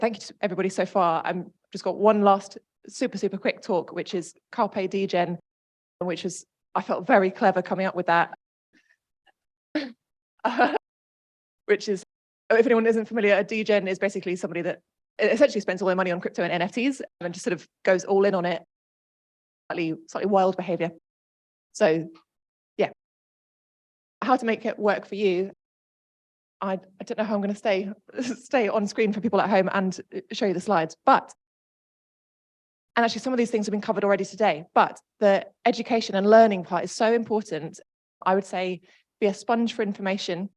thank you to everybody so far. I'm just got one last super quick talk, which is Carpe Degen, which is, I felt very clever coming up with that. Which is, if anyone isn't familiar, a degen is basically somebody that essentially spends all their money on crypto and NFTs and just sort of goes all in on it. Slightly wild behavior. So yeah, how to make it work for you. I don't know how I'm going to stay on screen for people at home and show you the slides, and actually some of these things have been covered already today, but the education and learning part is so important. I would say be a sponge for information.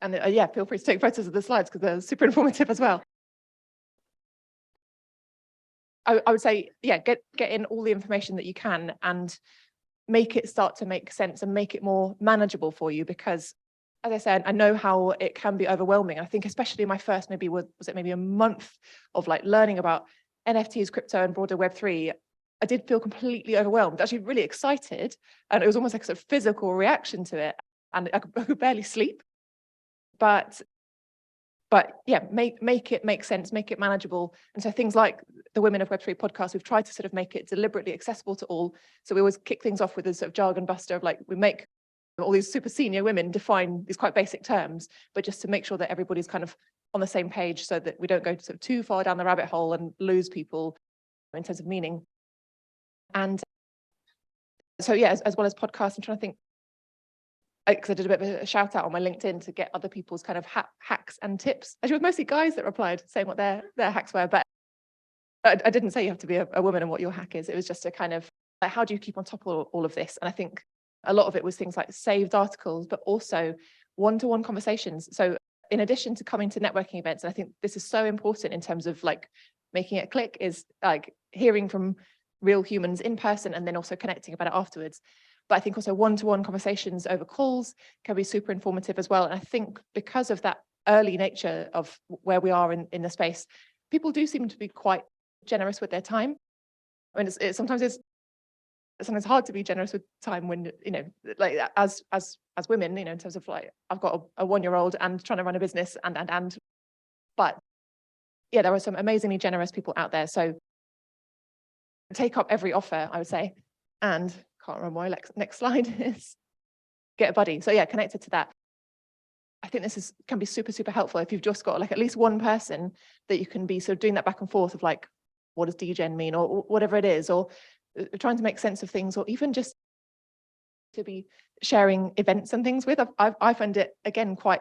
And yeah, feel free to take photos of the slides because they're super informative as well. I would say, yeah, get in all the information that you can and make it start to make sense and make it more manageable for you, because as I said, I know how it can be overwhelming. I think especially my first maybe was it maybe a month of like learning about NFTs, crypto and broader Web3, I did feel completely overwhelmed, actually really excited. And it was almost like a sort of physical reaction to it. And I could barely sleep. But yeah, make it make sense, make it manageable. And so things like the Women of Web3 podcast, we've tried to sort of make it deliberately accessible to all. So we always kick things off with a sort of jargon buster of like, we make all these super senior women define these quite basic terms, but just to make sure that everybody's kind of on the same page so that we don't go sort of too far down the rabbit hole and lose people in terms of meaning. And so yeah, as well as podcasts, I'm trying to think, because I did a bit of a shout out on my LinkedIn to get other people's kind of hacks and tips. Actually, it was mostly guys that replied saying what their hacks were, but I didn't say you have to be a woman and what your hack is. It was just a kind of like, how do you keep on top of all of this? And I think a lot of it was things like saved articles, but also one-to-one conversations. So in addition to coming to networking events, and I think this is so important in terms of like making it click, is like hearing from real humans in person and then also connecting about it afterwards. But I think also one-to-one conversations over calls can be super informative as well. And I think because of that early nature of where we are in the space, people do seem to be quite generous with their time. I mean, sometimes it's hard to be generous with time when, you know, like as women, you know, in terms of like, I've got a 1-year-old and trying to run a business but yeah, there are some amazingly generous people out there. So take up every offer, I would say. And can't remember why next slide is get a buddy. So yeah, connected to that. I think this can be super helpful if you've just got like at least one person that you can be sort of doing that back and forth of like, what does degen mean, or whatever it is, or trying to make sense of things, or even just to be sharing events and things with. I find it again quite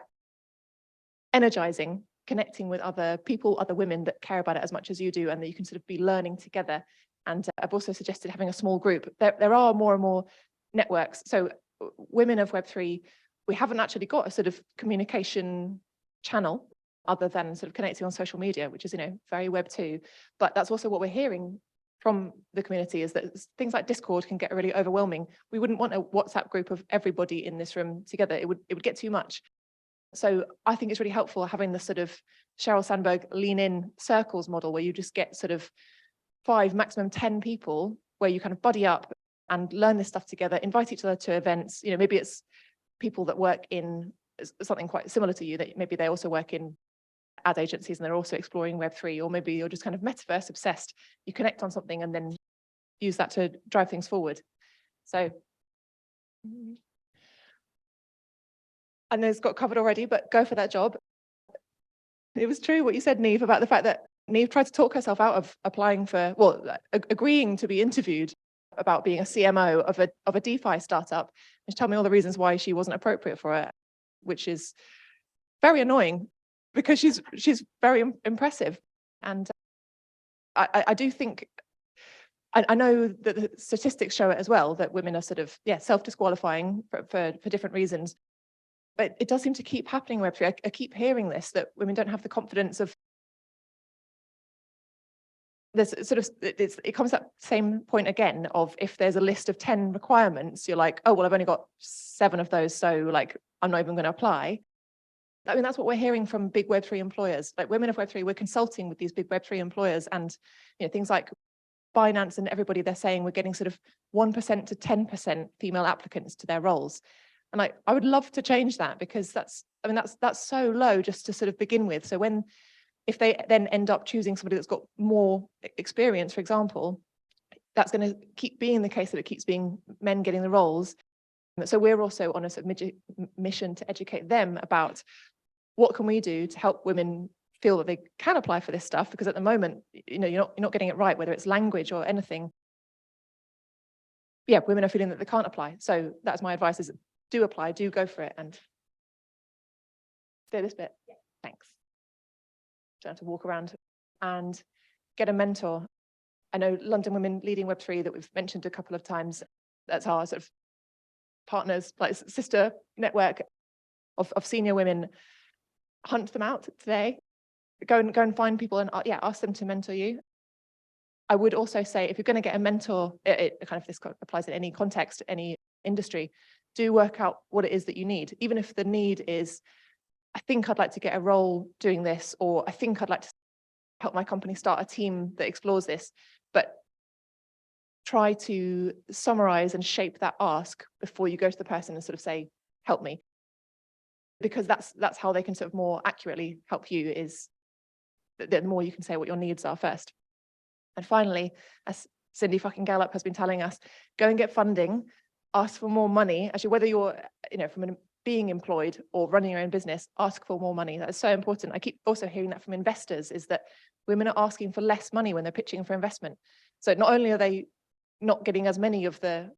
energizing, connecting with other people, other women that care about it as much as you do, and that you can sort of be learning together. And I've also suggested having a small group. There are more and more networks. So Women of Web3, we haven't actually got a sort of communication channel other than sort of connecting on social media, which is, you know, very Web2. But that's also what we're hearing from the community, is that things like Discord can get really overwhelming. We wouldn't want a WhatsApp group of everybody in this room together. It would get too much. So I think it's really helpful having the sort of Sheryl Sandberg lean in circles model, where you just get sort of 5, maximum 10 people, where you kind of buddy up and learn this stuff together, invite each other to events. You know, maybe it's people that work in something quite similar to you, that maybe they also work in ad agencies and they're also exploring Web3, or maybe you're just kind of metaverse obsessed. You connect on something and then use that to drive things forward. So I know it's got covered already, but go for that job. It was true what you said, Neve, about the fact that Neve tried to talk herself out of applying for, well, agreeing to be interviewed about being a CMO of a DeFi startup, and she told me all the reasons why she wasn't appropriate for it, which is very annoying because she's very impressive. And I do think, I know that the statistics show it as well, that women are sort of, yeah, self-disqualifying for different reasons. But it does seem to keep happening in Web3. I keep hearing this, that women don't have the confidence of, there's sort of, it comes up same point again of, if there's a list of 10 requirements, you're like, oh, well, I've only got 7 of those, so like, I'm not even going to apply. I mean, that's what we're hearing from big Web3 employers. Like Women of Web3, we're consulting with these big Web3 employers, and you know, things like Binance and everybody, they're saying we're getting sort of 1% to 10% female applicants to their roles. And like, I would love to change that, because that's so low just to sort of begin with. So when if they then end up choosing somebody that's got more experience, for example, that's going to keep being the case, that it keeps being men getting the roles. So we're also on a sort of mission to educate them about what can we do to help women feel that they can apply for this stuff, because at the moment, you're not getting it right, whether it's language or anything. Yeah, women are feeling that they can't apply. So that's my advice: is do apply, do go for it, and do this bit. Yeah. Thanks. Don't have to walk around and get a mentor. I know London Women Leading Web3 that we've mentioned a couple of times. That's our sort of partners, like sister network of senior women. Hunt them out today. Go and find people and ask them to mentor you. I would also say, if you're going to get a mentor, this applies in any context, any industry, do work out what it is that you need. Even if the need is, I think I'd like to get a role doing this, or I think I'd like to help my company start a team that explores this, but try to summarize and shape that ask before you go to the person and sort of say, help me. Because that's how they can sort of more accurately help you, is the more you can say what your needs are first. And finally, as Cindy fucking Gallup has been telling us, go and get funding, ask for more money. Actually, whether you're, from being employed or running your own business, ask for more money. That is so important. I keep also hearing that from investors, is that women are asking for less money when they're pitching for investment. So not only are they not getting as many of the,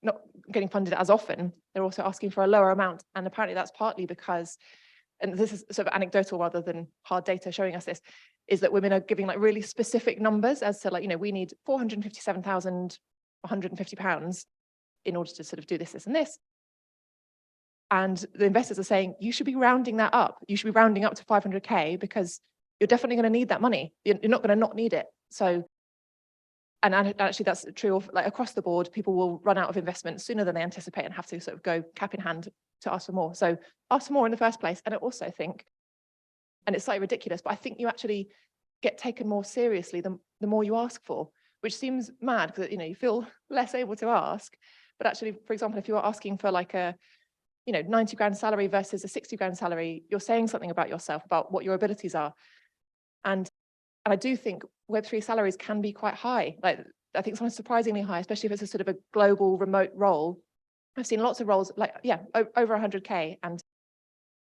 not getting funded as often, they're also asking for a lower amount. And apparently that's partly because, and this is sort of anecdotal rather than hard data showing us this, is that women are giving like really specific numbers as to we need £457,150 in order to sort of do this, this and this. And the investors are saying, you should be rounding that up. You should be rounding up to 500K, because you're definitely going to need that money. You're not going to not need it. So, and actually that's true of across the board. People will run out of investment sooner than they anticipate and have to sort of go cap in hand to ask for more. So ask for more in the first place. And I also think, and it's slightly ridiculous, but I think you actually get taken more seriously the more you ask for, which seems mad, because you feel less able to ask. But actually, for example, if you are asking for like a 90 grand salary versus a 60 grand salary, you're saying something about yourself, about what your abilities are. And I do think Web3 salaries can be quite high. I think sometimes surprisingly high, especially if it's a sort of a global remote role. I've seen lots of roles over 100K. And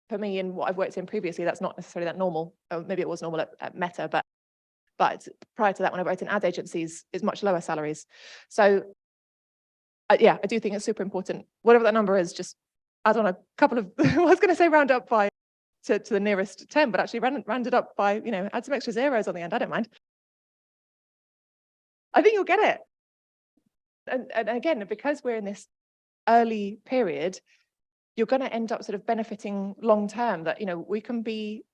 for me, in what I've worked in previously, that's not necessarily that normal. Or maybe it was normal at Meta, but prior to that, when I worked in ad agencies, it's much lower salaries. So I do think it's super important. Whatever that number is, just add on a couple of, I was going to say round up by to the nearest 10, but actually round it up by, add some extra zeros on the end. I don't mind. I think you'll get it. And again, because we're in this early period, you're going to end up sort of benefiting long term, that we can be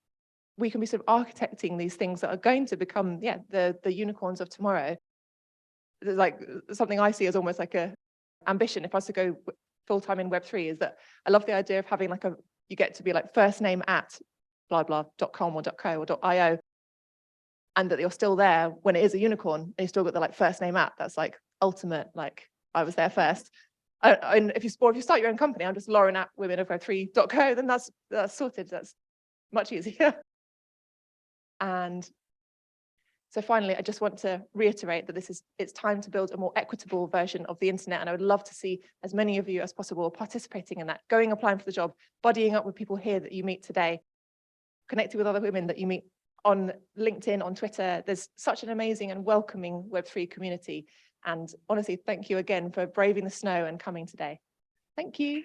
sort of architecting these things that are going to become the unicorns of tomorrow. There's like something I see as almost like a ambition, if I was to go full-time in Web3, is that I love the idea of having you get to be like first name at blah blah.com or .co or .io, and that you're still there when it is a unicorn, and you still got the first name at. That's ultimate, I was there first. And if you start your own company, I'm just Lauren at Women of Web3.co, then that's sorted. That's much easier. And so finally, I just want to reiterate that it's time to build a more equitable version of the internet. And I would love to see as many of you as possible participating in that, applying for the job, buddying up with people here that you meet today, connecting with other women that you meet on LinkedIn, on Twitter. There's such an amazing and welcoming Web3 community. And honestly, thank you again for braving the snow and coming today. Thank you.